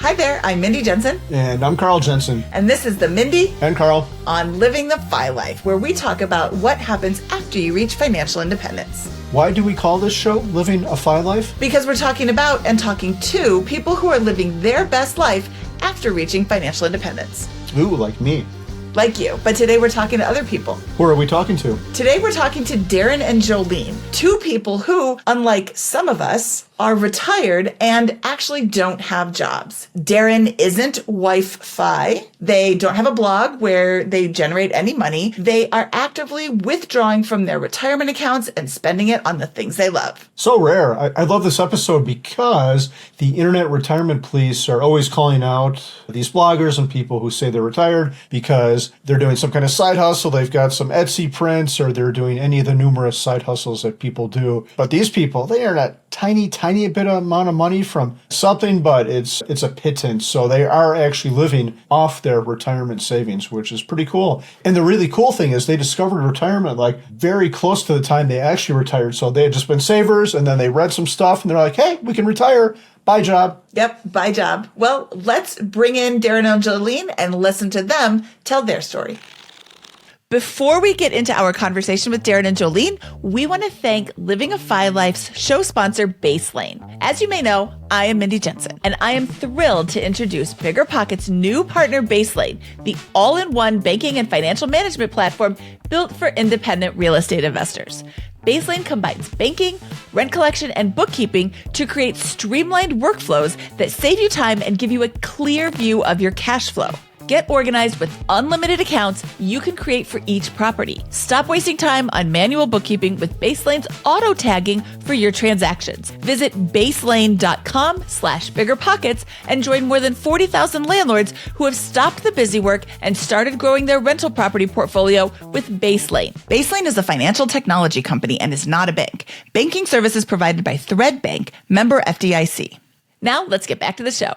Hi there, I'm Mindy Jensen. And I'm Carl Jensen. And this is the Mindy and Carl on Living the Fi Life, where we talk about what happens after you reach financial independence. Why do we call this show Living a Fi Life? Because we're talking about and talking to people who are living their best life after reaching financial independence. Ooh, like me. Like you. But today we're talking to other people. Who are we talking to? Today we're talking to Darren and Jolene, two people who, unlike some of us, are retired and actually don't have jobs. Darren isn't wife fi. They don't have a blog where they generate any money. They are actively withdrawing from their retirement accounts and spending it on the things they love. So rare. I love this episode because the internet retirement police are always calling out these bloggers and people who say they're retired because they're doing some kind of side hustle. They've got some Etsy prints or they're doing any of the numerous side hustles that people do. But these people, they earn a tiny bit of amount of money from something, but it's a pittance. So they are actually living off their retirement savings, which is pretty cool. And the really cool thing is they discovered retirement like very close to the time they actually retired. So they had just been savers and then they read some stuff and they're like, hey, we can retire. Bye job. Yep, bye job. Well, let's bring in Darren and Jolene and listen to them tell their story. Before we get into our conversation with Darren and Jolene, we want to thank Living a Fi Life's show sponsor, Baselane. As you may know, I am Mindy Jensen, and I am thrilled to introduce BiggerPockets' new partner, Baselane, the all-in-one banking and financial management platform built for independent real estate investors. Baselane combines banking, rent collection, and bookkeeping to create streamlined workflows that save you time and give you a clear view of your cash flow. Get organized with unlimited accounts you can create for each property. Stop wasting time on manual bookkeeping with Baselane's auto tagging for your transactions. Visit baselane.com/biggerpockets and join more than 40,000 landlords who have stopped the busy work and started growing their rental property portfolio with Baselane. Baselane is a financial technology company and is not a bank. Banking services provided by Thread Bank, member FDIC. Now let's get back to the show.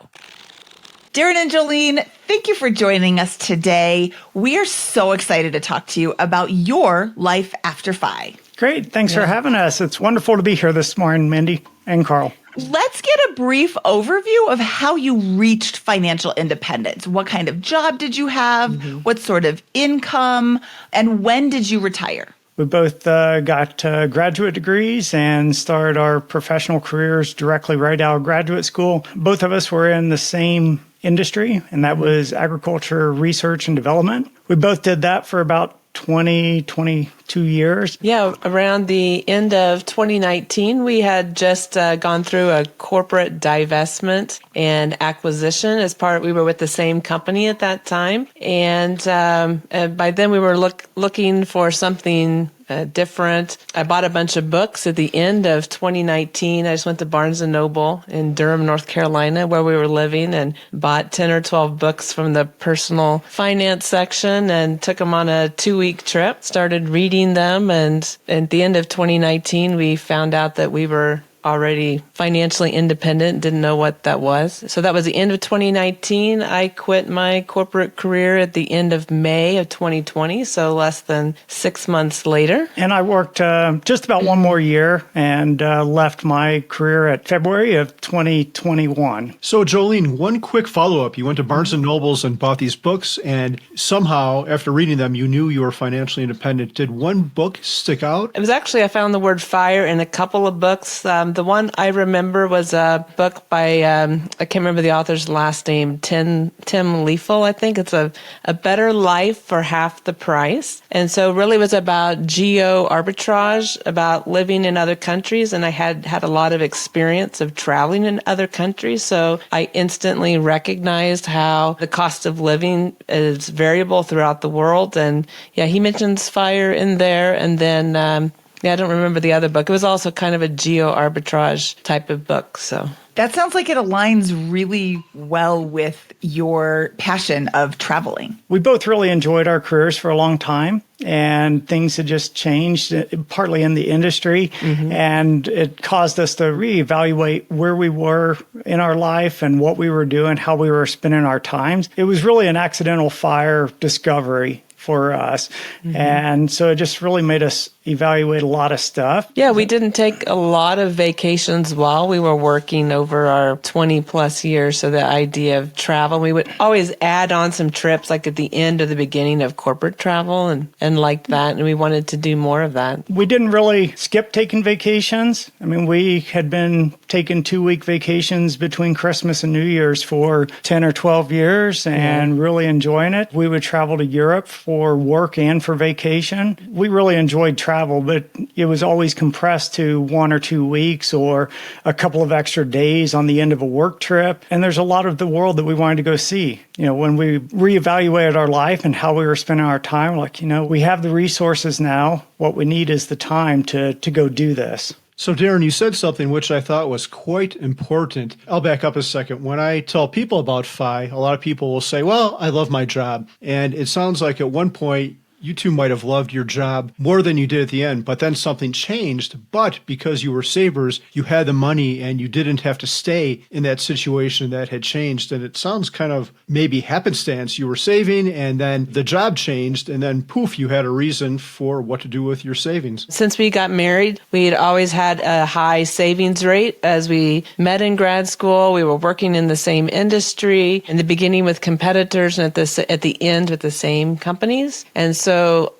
Darren and Jolene, thank you for joining us today. We are so excited to talk to you about your life after Fi. Great. Thanks for having us. It's wonderful to be here this morning, Mindy and Carl. Let's get a brief overview of how you reached financial independence. What kind of job did you have? What sort of income? And when did you retire? We both got graduate degrees and started our professional careers directly right out of graduate school. Both of us were in the same industry, and that was agriculture research and development. We both did that for about 22 years. Yeah, around the end of 2019, we had just gone through a corporate divestment and acquisition we were with the same company at that time. And by then we were looking for something different. I bought a bunch of books at the end of 2019. I just went to Barnes & Noble in Durham, North Carolina, where we were living, and bought 10 or 12 books from the personal finance section and took them on a 2-week trip, started reading them. And at the end of 2019, we found out that we were already financially independent, didn't know what that was. So that was the end of 2019. I quit my corporate career at the end of May of 2020, so less than 6 months later. And I worked just about one more year and left my career at February of 2021. So Jolene, one quick follow-up. You went to Barnes & Noble's and bought these books, and somehow, after reading them, you knew you were financially independent. Did one book stick out? It was actually, I found the word fire in a couple of books. The one I remember was a book by, I can't remember the author's last name, Tim Liefel, I think. It's a Better Life for Half the Price. And so really was about geo arbitrage, about living in other countries. And I had a lot of experience of traveling in other countries. So I instantly recognized how the cost of living is variable throughout the world. And yeah, he mentions fire in there. And then, I don't remember the other book. It was also kind of a geo arbitrage type of book. So that sounds like it aligns really well with your passion of traveling. We both really enjoyed our careers for a long time, and things had just changed, partly in the industry, and it caused us to reevaluate where we were in our life and what we were doing, how we were spending our times. It was really an accidental fire discovery for us. And so it just really made us evaluate a lot of stuff. Yeah, we didn't take a lot of vacations while we were working over our 20 plus years. So the idea of travel, we would always add on some trips like at the end or the beginning of corporate travel and like that. And we wanted to do more of that. We didn't really skip taking vacations. I mean, we had been taking 2-week vacations between Christmas and New Year's for 10 or 12 years and really enjoying it. We would travel to Europe for work and for vacation. We really enjoyed travel, but it was always compressed to 1 or 2 weeks or a couple of extra days on the end of a work trip. And there's a lot of the world that we wanted to go see. You know, when we reevaluated our life and how we were spending our time, like, you know, we have the resources now. What we need is the time to go do this. So, Darren, you said something which I thought was quite important. I'll back up a second. When I tell people about FI, a lot of people will say, well, I love my job. And it sounds like at one point, you two might have loved your job more than you did at the end, but then something changed. But because you were savers, you had the money and you didn't have to stay in that situation that had changed. And it sounds kind of maybe happenstance. You were saving and then the job changed and then poof, you had a reason for what to do with your savings. Since we got married, we'd always had a high savings rate. As we met in grad school, we were working in the same industry, in the beginning with competitors and at the end with the same companies. And so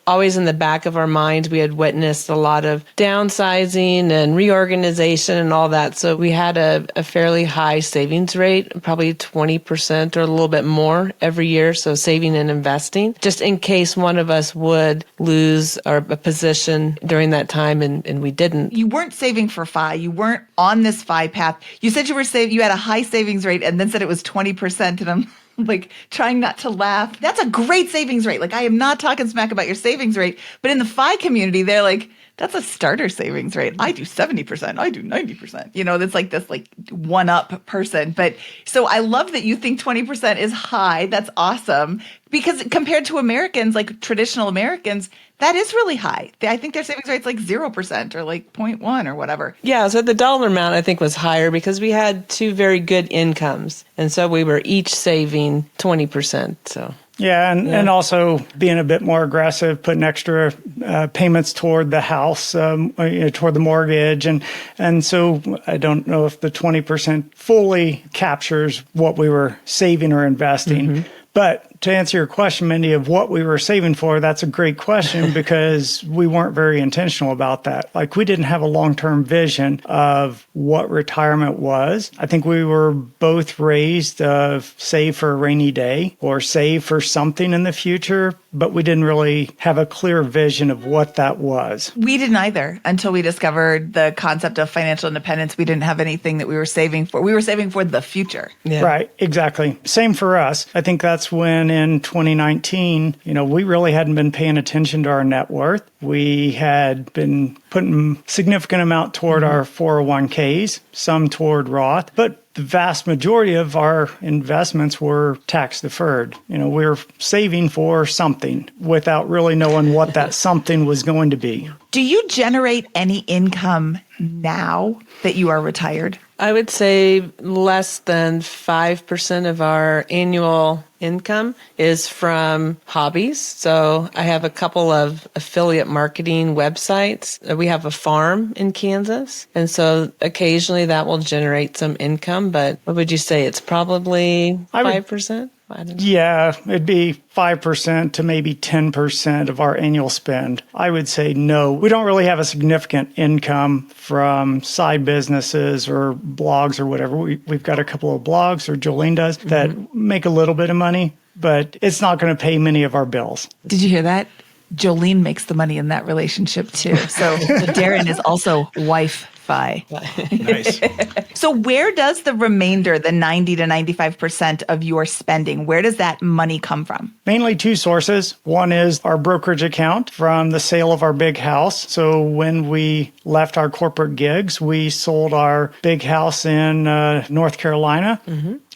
always in the back of our minds, we had witnessed a lot of downsizing and reorganization and all that. So we had a fairly high savings rate, probably 20% or a little bit more every year. So saving and investing, just in case one of us would lose a position during that time, and we didn't. You weren't saving for FI. You weren't on this FI path. You said you had a high savings rate and then said it was 20%. And I'm like trying not to laugh. That's a great savings rate. Like, I am not talking smack about your savings rate, but in the FI community, they're like, that's a starter savings rate. I do 70%. I do 90%. You know, that's like this like one up person. But so I love that you think 20% is high. That's awesome. Because compared to Americans, like traditional Americans, that is really high. I think their savings rate's like 0% or like 0.1 or whatever. Yeah, so the dollar amount I think was higher because we had two very good incomes. And so we were each saving 20%. So Yeah, and also being a bit more aggressive, putting extra payments toward the house, toward the mortgage. And so I don't know if the 20% fully captures what we were saving or investing. But to answer your question, Mindy, of what we were saving for, that's a great question because we weren't very intentional about that. Like, we didn't have a long-term vision of what retirement was. I think we were both raised of save for a rainy day or save for something in the future, but we didn't really have a clear vision of what that was. We didn't either until we discovered the concept of financial independence. We didn't have anything that we were saving for. We were saving for the future. Yeah. Right, exactly. Same for us. I think that's when in 2019, we really hadn't been paying attention to our net worth. We had been putting significant amount toward our 401ks, some toward Roth, but the vast majority of our investments were tax deferred. We were saving for something without really knowing what that something was going to be. Do you generate any income now that you are retired? I would say less than 5% of our annual income is from hobbies. So I have a couple of affiliate marketing websites. We have a farm in Kansas. And so occasionally that will generate some income. But what would you say? It's probably 5%? Yeah, it'd be 5% to maybe 10% of our annual spend. I would say no. We don't really have a significant income from side businesses or blogs or whatever. We've got a couple of blogs, or Jolene does, that make a little bit of money, but it's not going to pay many of our bills. Did you hear that? Jolene makes the money in that relationship too. So Darren is also wife. Nice. So where does the remainder, the 90 to 95% of your spending, where does that money come from? Mainly two sources. One is our brokerage account from the sale of our big house. So when we left our corporate gigs, we sold our big house in North Carolina.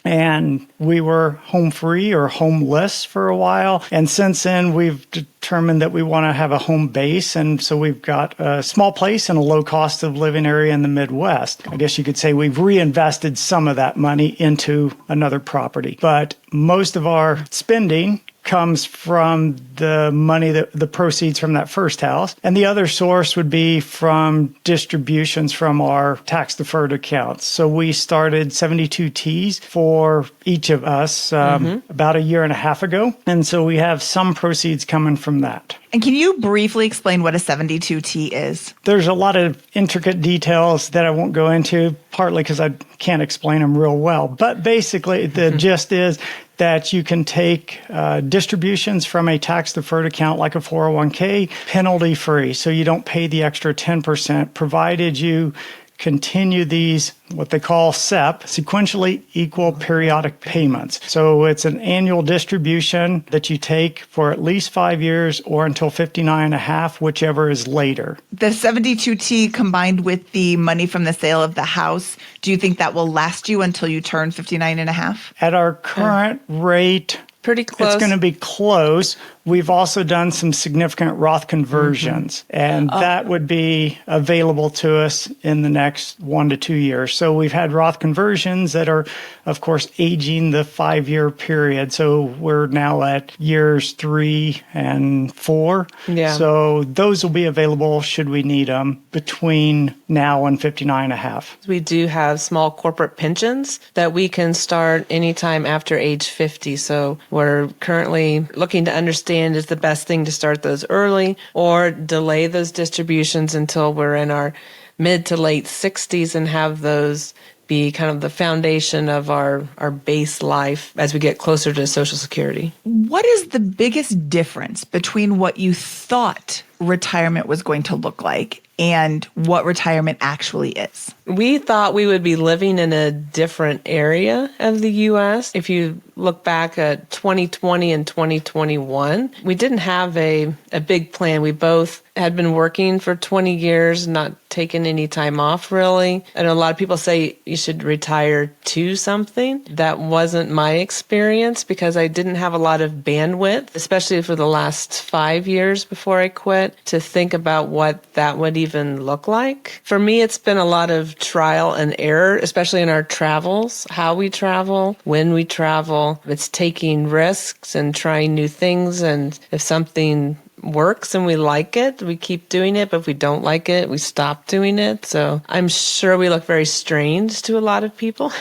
And we were home free or homeless for a while. And since then, we've determined that we want to have a home base. And so we've got a small place in a low cost of living area in the Midwest. I guess you could say we've reinvested some of that money into another property. But most of our spending comes from the money, the proceeds from that first house. And the other source would be from distributions from our tax deferred accounts. So we started 72 Ts for each of us about a year and a half ago. And so we have some proceeds coming from that. And can you briefly explain what a 72T is? There's a lot of intricate details that I won't go into, partly because I can't explain them real well. But basically, the gist is that you can take distributions from a tax-deferred account like a 401k penalty-free. So you don't pay the extra 10%, provided you continue these, what they call SEP, sequentially equal periodic payments. So it's an annual distribution that you take for at least 5 years or until 59 and a half, whichever is later. The 72T combined with the money from the sale of the house, do you think that will last you until you turn 59 and a half? At our current rate, pretty close. It's going to be close. We've also done some significant Roth conversions, and that would be available to us in the next 1 to 2 years. So we've had Roth conversions that are, of course, aging the 5-year period. So we're now at years 3 and 4. Yeah. So those will be available should we need them between now and 59 and a half. We do have small corporate pensions that we can start anytime after age 50. So we're currently looking to understand is the best thing to start those early or delay those distributions until we're in our mid to late 60s and have those be kind of the foundation of our base life as we get closer to Social Security. What is the biggest difference between what you thought retirement was going to look like and what retirement actually is? We thought we would be living in a different area of the U.S. If you look back at 2020 and 2021, we didn't have a big plan. We both had been working for 20 years, not taking any time off really. I know a lot of people say you should retire to something. That wasn't my experience because I didn't have a lot of bandwidth, especially for the last 5 years before I quit, to think about what that would even look like. For me, it's been a lot of trial and error, especially in our travels, how we travel, when we travel. It's taking risks and trying new things. And if something works and we like it, we keep doing it. But if we don't like it, we stop doing it. So I'm sure we look very strange to a lot of people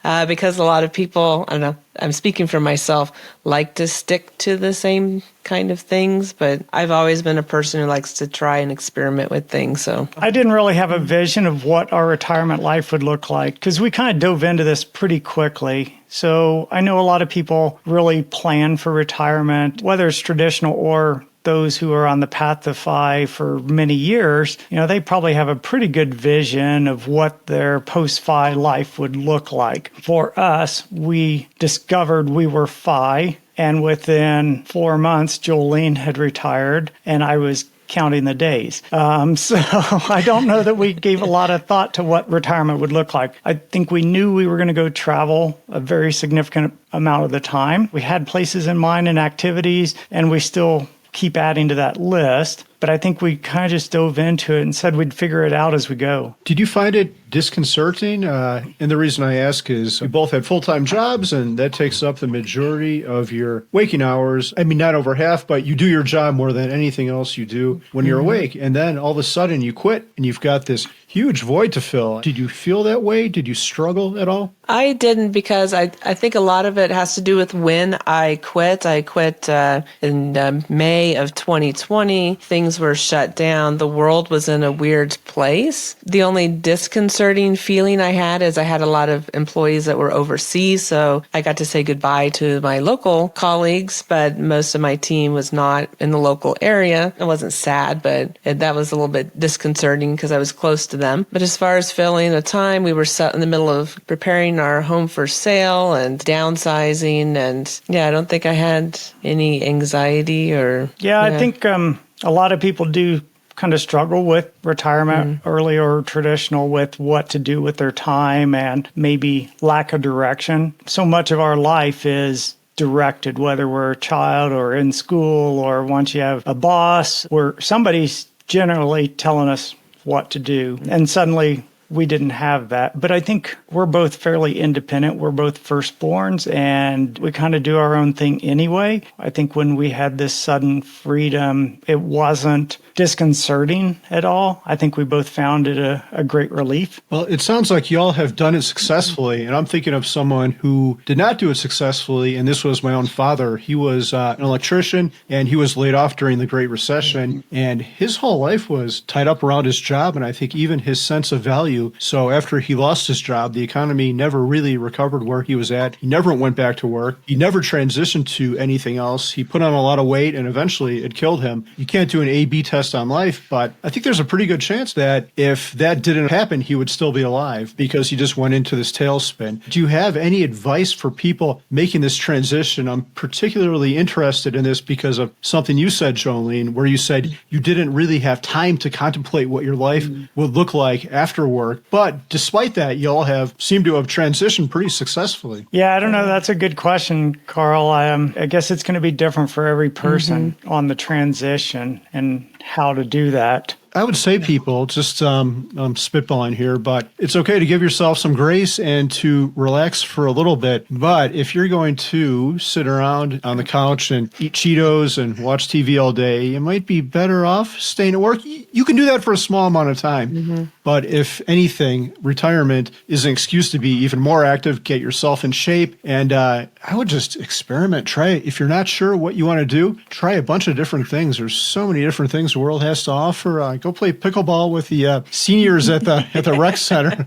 because a lot of people, I don't know, I'm speaking for myself, like to stick to the same kind of things. But I've always been a person who likes to try and experiment with things. So I didn't really have a vision of what our retirement life would look like because we kind of dove into this pretty quickly. So I know a lot of people really plan for retirement, whether it's traditional or those who are on the path to FI for many years, they probably have a pretty good vision of what their post-FI life would look like. For us, we discovered we were FI, and within 4 months, Jolene had retired, and I was counting the days. So I don't know that we gave a lot of thought to what retirement would look like. I think we knew we were going to go travel a very significant amount of the time. We had places in mind and activities, and we still keep adding to that list. But I think we kind of just dove into it and said we'd figure it out as we go. Did you find it disconcerting? And the reason I ask is you both had full-time jobs, and that takes up the majority of your waking hours. I mean, not over half, but you do your job more than anything else you do when you're awake. And then all of a sudden you quit, and you've got this huge void to fill. Did you feel that way? Did you struggle at all? I didn't because I think a lot of it has to do with when I quit. I quit in May of 2020. Things were shut down. The world was in a weird place. The only disconcerting feeling I had is I had a lot of employees that were overseas, so I got to say goodbye to my local colleagues, but most of my team was not in the local area. I wasn't sad, but that was a little bit disconcerting because I was close to them. But as far as filling the time, we were set in the middle of preparing our home for sale and downsizing, and I don't think I had any anxiety or... I think a lot of people do kind of struggle with retirement early or traditional with what to do with their time and maybe lack of direction. So much of our life is directed, whether we're a child or in school or once you have a boss, where somebody's generally telling us what to do. And suddenly we didn't have that. But I think we're both fairly independent. We're both firstborns, and we kind of do our own thing anyway. I think when we had this sudden freedom, it wasn't disconcerting at all. I think we both found it a great relief. Well, it sounds like y'all have done it successfully, and I'm thinking of someone who did not do it successfully, and this was my own father. He was an electrician, and he was laid off during the Great Recession, and his whole life was tied up around his job, and I think even his sense of value. So after he lost his job, the economy never really recovered where he was at. He never went back to work. He never transitioned to anything else. He put on a lot of weight, and eventually it killed him. You can't do an A/B test on life, but I think there's a pretty good chance that if that didn't happen, he would still be alive because he just went into this tailspin. Do you have any advice for people making this transition? I'm particularly interested in this because of something you said, Jolene, where you said you didn't really have time to contemplate what your life would look like after work. But despite that, you all have seemed to have transitioned pretty successfully. Yeah, I don't know. That's a good question, Carl. I guess it's going to be different for every person on the transition and how to do that. I would say people, just I'm spitballing here, but it's okay to give yourself some grace and to relax for a little bit. But if you're going to sit around on the couch and eat Cheetos and watch TV all day, you might be better off staying at work. You can do that for a small amount of time. But if anything, retirement is an excuse to be even more active, get yourself in shape. And I would just experiment, try it. If you're not sure what you want to do, try a bunch of different things. There's so many different things the world has to offer. Go play pickleball with the seniors at the rec center.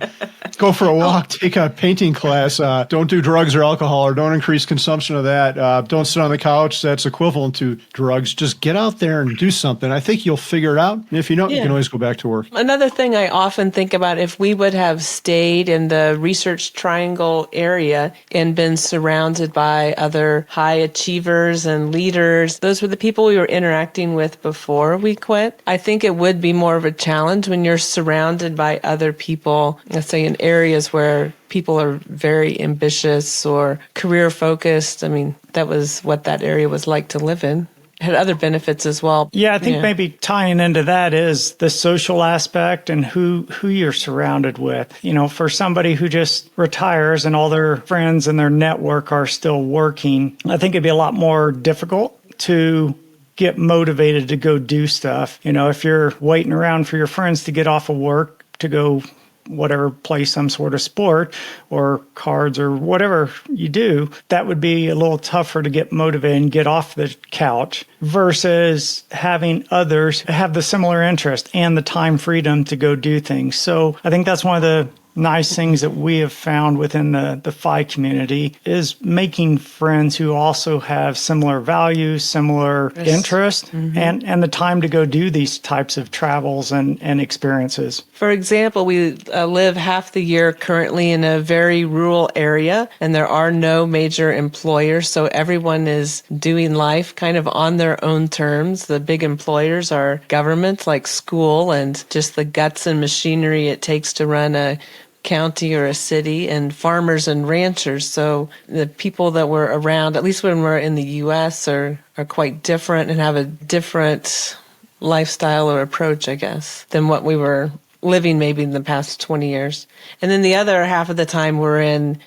Go for a walk. Take a painting class. Don't do drugs or alcohol, or don't increase consumption of that. Don't sit on the couch. That's equivalent to drugs. Just get out there and do something. I think you'll figure it out. And if you don't, you can always go back to work. Another thing I often think about, if we would have stayed in the Research Triangle area and been surrounded by other high achievers and leaders, those were the people we were interacting with before we quit. I think it would be more of a challenge when you're surrounded by other people, let's say in areas where people are very ambitious or career focused. I mean, that was what that area was like to live in. It had other benefits as well. Yeah, I think maybe tying into that is the social aspect and who you're surrounded with. You know, for somebody who just retires and all their friends and their network are still working, I think it'd be a lot more difficult to get motivated to go do stuff. You know, if you're waiting around for your friends to get off of work to go whatever, play some sort of sport or cards or whatever you do, that would be a little tougher to get motivated and get off the couch versus having others have the similar interest and the time freedom to go do things. So I think that's one of the nice things that we have found within the FI community is making friends who also have similar values, similar interests, and the time to go do these types of travels and experiences. For example, we live half the year currently in a very rural area, and there are no major employers, so everyone is doing life kind of on their own terms. The big employers are governments like school and just the guts and machinery it takes to run a county or a city, and farmers and ranchers. So the people that were around, at least when we're in the U.S., are quite different and have a different lifestyle or approach, I guess, than what we were living maybe in the past 20 years. And then the other half of the time we're in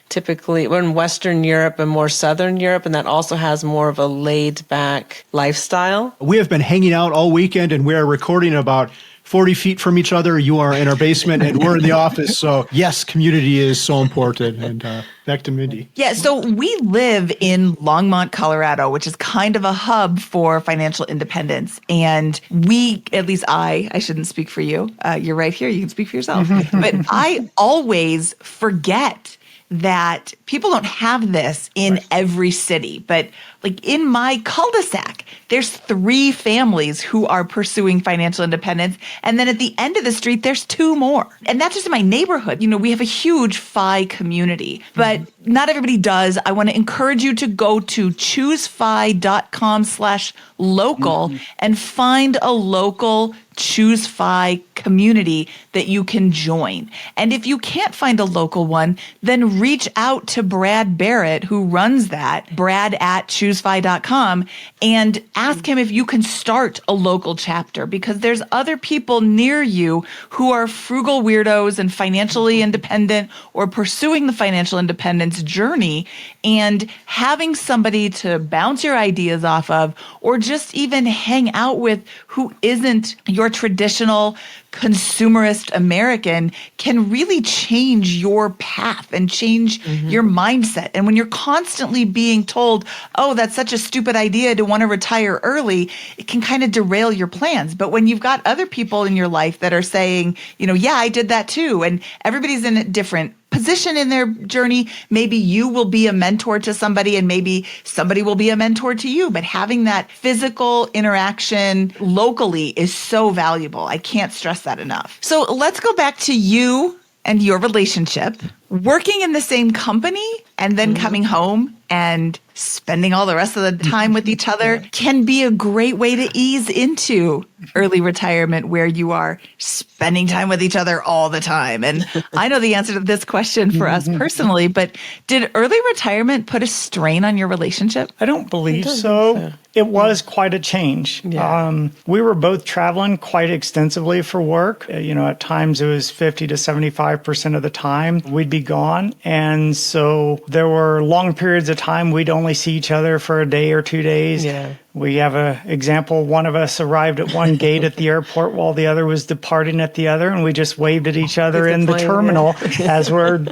Western Europe and more Southern Europe, and that also has more of a laid back lifestyle. We have been hanging out all weekend, and we are recording about 40 feet from each other. You are in our basement and we're in the office. So yes, community is so important. And back to Mindy. Yeah, so we live in Longmont, Colorado, which is kind of a hub for financial independence. And we, at least I shouldn't speak for you. You're right here. You can speak for yourself. But I always forget that people don't have this in every city. But like in my cul-de-sac, there's 3 families who are pursuing financial independence. And then at the end of the street, there's 2 more. And that's just in my neighborhood. You know, we have a huge FI community, but not everybody does. I want to encourage you to go to choosefi.com/local and find a local Choose FI community that you can join. And if you can't find a local one, then reach out to Brad Barrett, who runs that, brad@choosefy.com, and ask him if you can start a local chapter, because there's other people near you who are frugal weirdos and financially independent or pursuing the financial independence journey, and having somebody to bounce your ideas off of, or just even hang out with who isn't your traditional consumerist American, can really change your path and change your mindset. And when you're constantly being told, oh, that's such a stupid idea to want to retire early, it can kind of derail your plans. But when you've got other people in your life that are saying, yeah, I did that too, and everybody's in a different position in their journey. Maybe you will be a mentor to somebody, and maybe somebody will be a mentor to you. But having that physical interaction locally is so valuable. I can't stress that enough. So let's go back to you and your relationship. Working in the same company and then coming home and spending all the rest of the time with each other can be a great way to ease into early retirement, where you are spending time with each other all the time. And I know the answer to this question for us personally, but did early retirement put a strain on your relationship? I don't believe so. It was quite a change. Yeah. We were both traveling quite extensively for work. At times it was 50 to 75% of the time we'd be gone. And so there were long periods of time we'd only see each other for a day or 2 days. Yeah. We have an example. One of us arrived at one gate at the airport while the other was departing at the other, and we just waved at each other in the terminal as we're,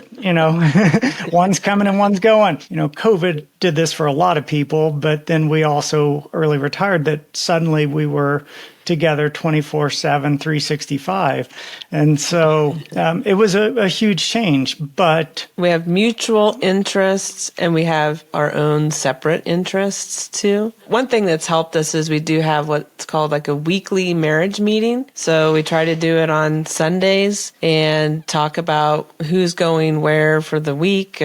one's coming and one's going. COVID did this for a lot of people, but then we also early retired that suddenly we were together 24/7, 365. And so it was a huge change, but we have mutual interests and we have our own separate interests too. One thing that's helped us is we do have what's called like a weekly marriage meeting. So we try to do it on Sundays and talk about who's going where for the week,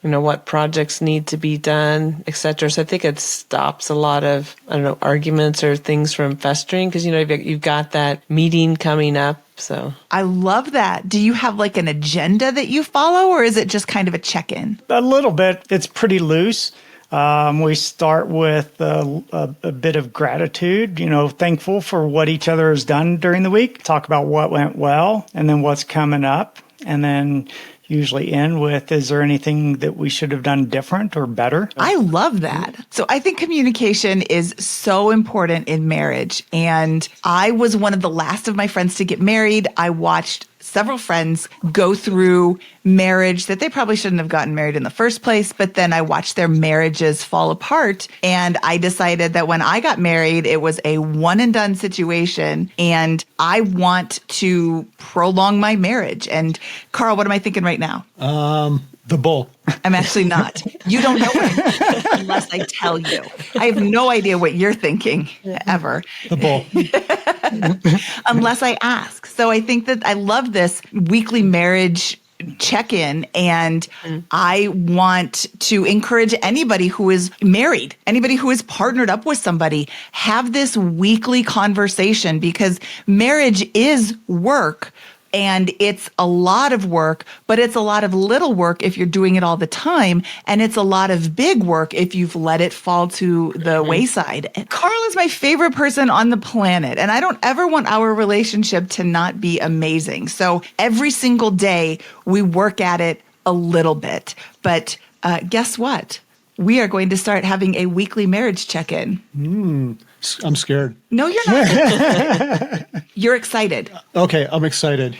what projects need to be done, et cetera. So I think it stops a lot of, arguments or things from festering, because, you've got that meeting coming up. So I love that. Do you have like an agenda that you follow, or is it just kind of a check-in? A little bit. It's pretty loose. We start with a bit of gratitude, thankful for what each other has done during the week, talk about what went well, and then what's coming up, and then usually end with, is there anything that we should have done different or better? I love that. So I think communication is so important in marriage. And I was one of the last of my friends to get married. I watched several friends go through marriage that they probably shouldn't have gotten married in the first place, but then I watched their marriages fall apart. And I decided that when I got married, it was a one and done situation, and I want to prolong my marriage. And Carl, what am I thinking right now? The bull. I'm actually not. You don't know what I'm thinking unless I tell you. I have no idea what you're thinking ever. The bull. Unless I ask. So I think that I love this weekly marriage check-in, and I want to encourage anybody who is married, anybody who is partnered up with somebody, have this weekly conversation, because marriage is work. And it's a lot of work, but it's a lot of little work if you're doing it all the time. And it's a lot of big work if you've let it fall to the wayside. And Carl is my favorite person on the planet. And I don't ever want our relationship to not be amazing. So every single day we work at it a little bit. But guess what? We are going to start having a weekly marriage check-in. I'm scared. No, you're not. You're excited. Okay, I'm excited.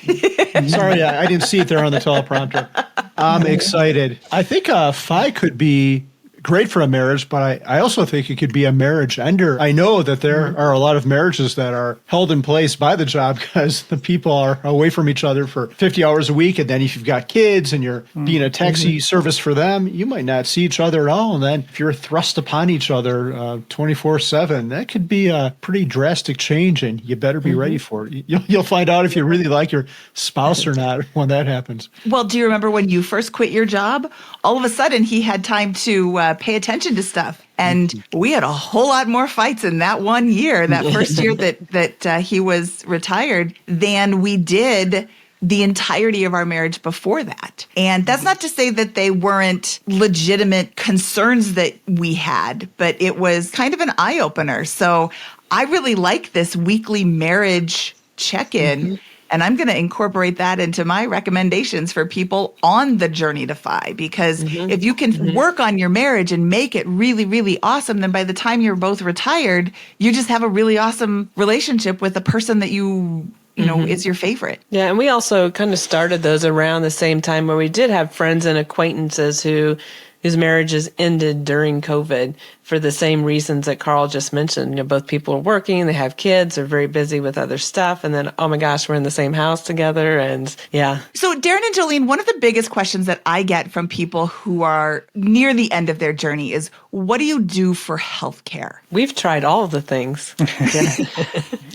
Sorry, I didn't see it there on the teleprompter. I'm excited. I think FI could be great for a marriage, but I also think it could be a marriage ender. I know that there are a lot of marriages that are held in place by the job because the people are away from each other for 50 hours a week. And then if you've got kids and you're being a taxi service for them, you might not see each other at all. And then if you're thrust upon each other 24/7, that could be a pretty drastic change, and you better be ready for it. You'll find out if you really like your spouse or not when that happens. Well, do you remember when you first quit your job? All of a sudden, he had time to pay attention to stuff. And we had a whole lot more fights in that 1 year, that first year that he was retired, than we did the entirety of our marriage before that. And that's not to say that they weren't legitimate concerns that we had, but it was kind of an eye-opener. So I really like this weekly marriage check-in. And I'm going to incorporate that into my recommendations for people on the journey to FI, because if you can work on your marriage and make it really, really awesome, then by the time you're both retired, you just have a really awesome relationship with the person that you know, is your favorite. Yeah, and we also kind of started those around the same time where we did have friends and acquaintances whose marriages ended during COVID for the same reasons that Carl just mentioned. You know, both people are working, they have kids, they're very busy with other stuff, and then, oh my gosh, we're in the same house together, and yeah. So Darren and Jolene, one of the biggest questions that I get from people who are near the end of their journey is, what do you do for healthcare? We've tried all of the things.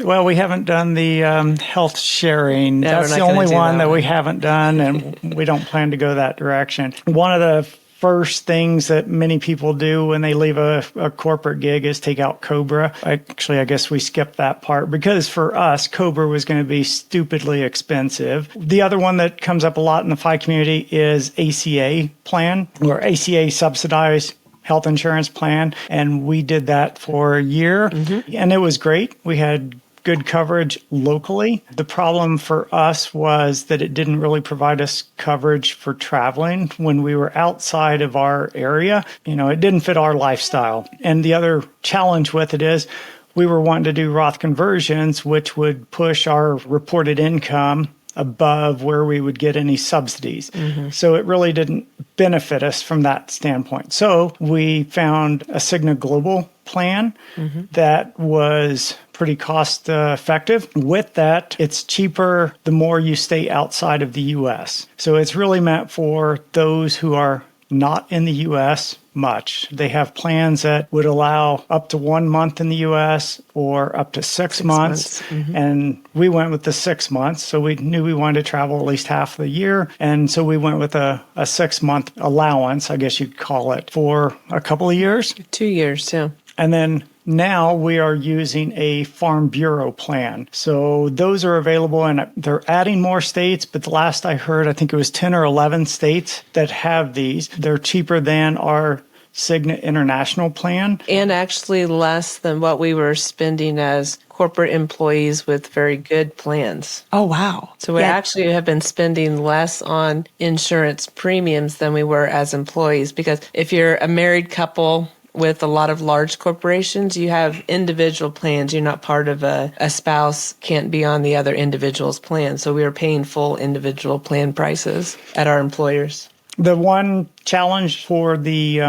Well, we haven't done the health sharing. Yeah, That's the only one that we haven't done, and we don't plan to go that direction. One of the first things that many people do when they leave a corporate gig is take out COBRA. Actually, I guess we skipped that part because for us, COBRA was going to be stupidly expensive. The other one that comes up a lot in the FI community is ACA plan, or ACA subsidized health insurance plan. And we did that for a year, and it was great. We had good coverage locally. The problem for us was that it didn't really provide us coverage for traveling when we were outside of our area. You know, it didn't fit our lifestyle. And the other challenge with it is we were wanting to do Roth conversions, which would push our reported income above where we would get any subsidies. So it really didn't benefit us from that standpoint. So we found a Cigna Global plan that was pretty cost effective. With that, it's cheaper the more you stay outside of the U.S. So it's really meant for those who are not in the U.S. much. They have plans that would allow up to 1 month in the U.S. or up to six months. And we went with the 6 months. So we knew we wanted to travel at least half the year. And so we went with a 6 month allowance, I guess you'd call it, for a couple of years. 2 years, yeah. And then now we are using a Farm Bureau plan. So those are available and they're adding more states. But the last I heard, I think it was 10 or 11 states that have these. They're cheaper than our Cigna International plan. And actually less than what we were spending as corporate employees with very good plans. Oh, wow. So we actually have been spending less on insurance premiums than we were as employees. Because if you're a married couple with a lot of large corporations, you have individual plans. You're not part of a spouse can't be on the other individual's plan. So we are paying full individual plan prices at our employers. The one challenge for the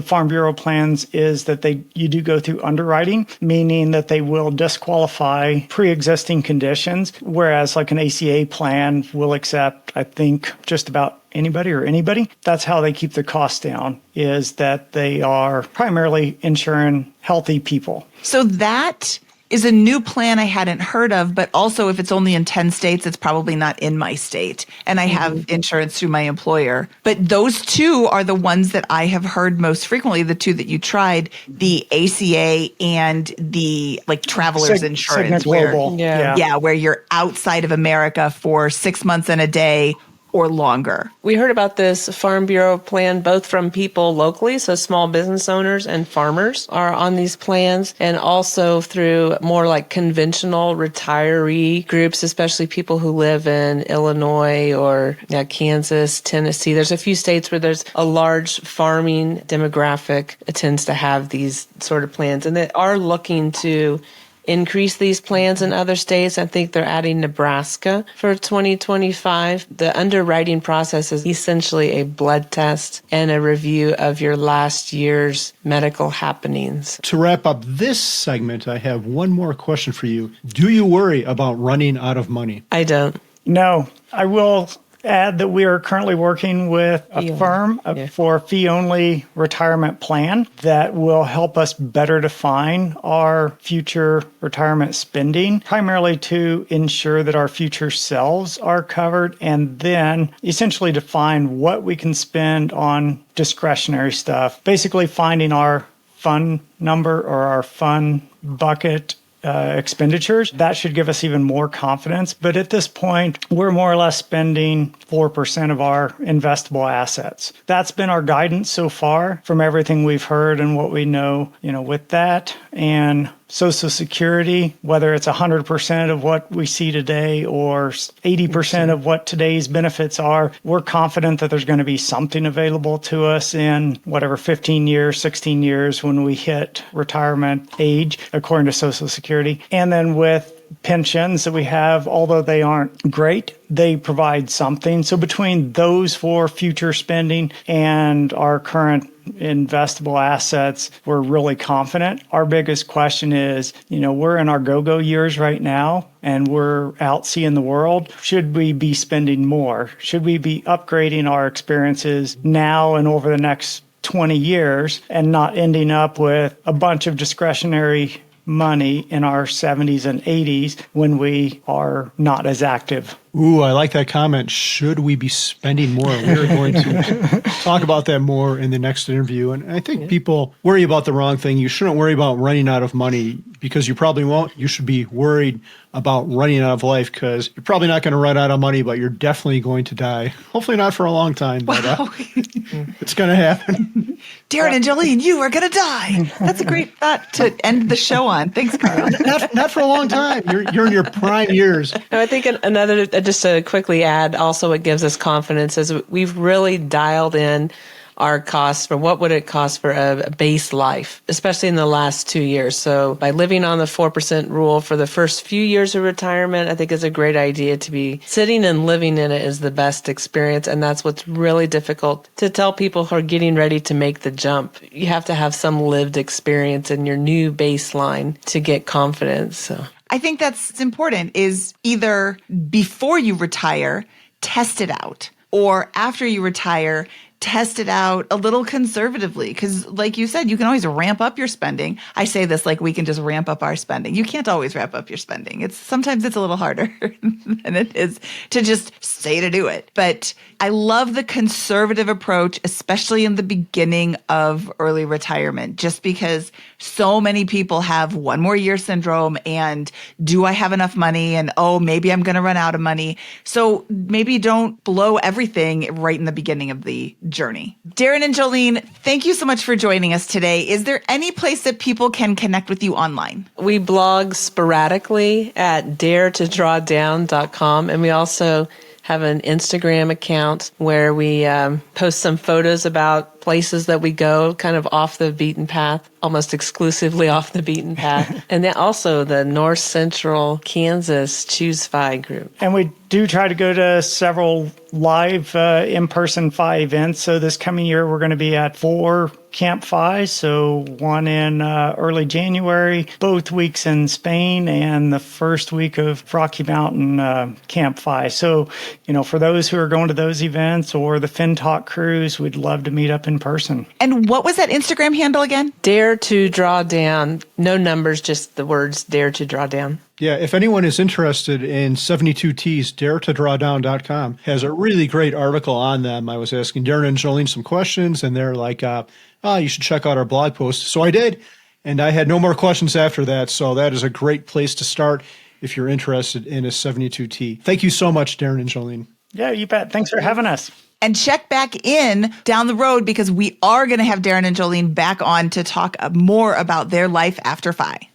Farm Bureau plans is that you do go through underwriting, meaning that they will disqualify pre-existing conditions, whereas like an ACA plan will accept, I think, just about anybody. That's how they keep the costs down, is that they are primarily insuring healthy people. So that is a new plan I hadn't heard of, but also if it's only in 10 states, it's probably not in my state. And I have insurance through my employer. But those two are the ones that I have heard most frequently, the two that you tried, the ACA and the like traveler's insurance. Cigna Global. Yeah, where you're outside of America for 6 months and a day or longer. We heard about this Farm Bureau plan both from people locally, so small business owners and farmers are on these plans, and also through more like conventional retiree groups, especially people who live in Illinois or Kansas, Tennessee. There's a few states where there's a large farming demographic that tends to have these sort of plans, and they are looking to increase these plans in other states. I think they're adding Nebraska for 2025. The underwriting process is essentially a blood test and a review of your last year's medical happenings. To wrap up this segment, I have one more question for you. Do you worry about running out of money? I don't. No, I will add that we are currently working with a Fee-only. firm for a fee-only retirement plan that will help us better define our future retirement spending, primarily to ensure that our future selves are covered, and then essentially define what we can spend on discretionary stuff. Basically finding our fund number or our fund bucket expenditures. That should give us even more confidence. But at this point, we're more or less spending 4% of our investable assets. That's been our guidance so far from everything we've heard and what we know, with that. And Social Security, whether it's 100% of what we see today or 80% of what today's benefits are, we're confident that there's going to be something available to us in whatever 15 years, 16 years when we hit retirement age, according to Social Security. And then with pensions that we have, although they aren't great, they provide something. So between those for future spending and our current investable assets, we're really confident. Our biggest question is, we're in our go-go years right now and we're out seeing the world. Should we be spending more? Should we be upgrading our experiences now and over the next 20 years and not ending up with a bunch of discretionary money in our 70s and 80s when we are not as active? Ooh, I like that comment. Should we be spending more? We're going to talk about that more in the next interview. And I think people worry about the wrong thing. You shouldn't worry about running out of money because you probably won't. You should be worried about running out of life because you're probably not going to run out of money, but you're definitely going to die. Hopefully not for a long time, but it's going to happen. Darren and Jolene, you are going to die. That's a great thought to end the show on. Thanks, Carl. Not for a long time. You're in your prime years. No, I think another, just to quickly add, also what gives us confidence is we've really dialed in our costs for what would it cost for a base life, especially in the last 2 years. So by living on the 4% rule for the first few years of retirement, I think is a great idea. To be sitting and living in it is the best experience. And that's what's really difficult to tell people who are getting ready to make the jump. You have to have some lived experience in your new baseline to get confidence. So I think that's important is either before you retire, test it out, or after you retire, test it out a little conservatively. Because like you said, you can always ramp up your spending. I say this like we can just ramp up our spending. You can't always ramp up your spending. Sometimes it's a little harder than it is to just say to do it. But I love the conservative approach, especially in the beginning of early retirement, just because so many people have one more year syndrome and do I have enough money? And maybe I'm going to run out of money. So maybe don't blow everything right in the beginning of the journey. Darren and Jolene, thank you so much for joining us today. Is there any place that people can connect with you online? we blog sporadically at daretodrawdown.com, and we also have an Instagram account where we post some photos about places that we go kind of off the beaten path, almost exclusively off the beaten path. And then also the North Central Kansas Choose Fi group. And we do try to go to several live in-person Fi events. So this coming year, we're going to be at 4 Camp Fi. So one in early January, both weeks in Spain, and the first week of Rocky Mountain Camp Fi. So, for those who are going to those events or the Fin Talk cruise, we'd love to meet up in person. And what was that Instagram handle again? Dare to Draw Down. No numbers, just the words Dare to Draw Down. Yeah, if anyone is interested in 72Ts, daretodrawdown.com has a really great article on them. I was asking Darren and Jolene some questions, and they're like, you should check out our blog post. So I did, and I had no more questions after that. So that is a great place to start if you're interested in a 72T. Thank you so much, Darren and Jolene. Yeah, you bet. Thanks for having us. And check back in down the road because we are going to have Darren and Jolene back on to talk more about their life after Fi.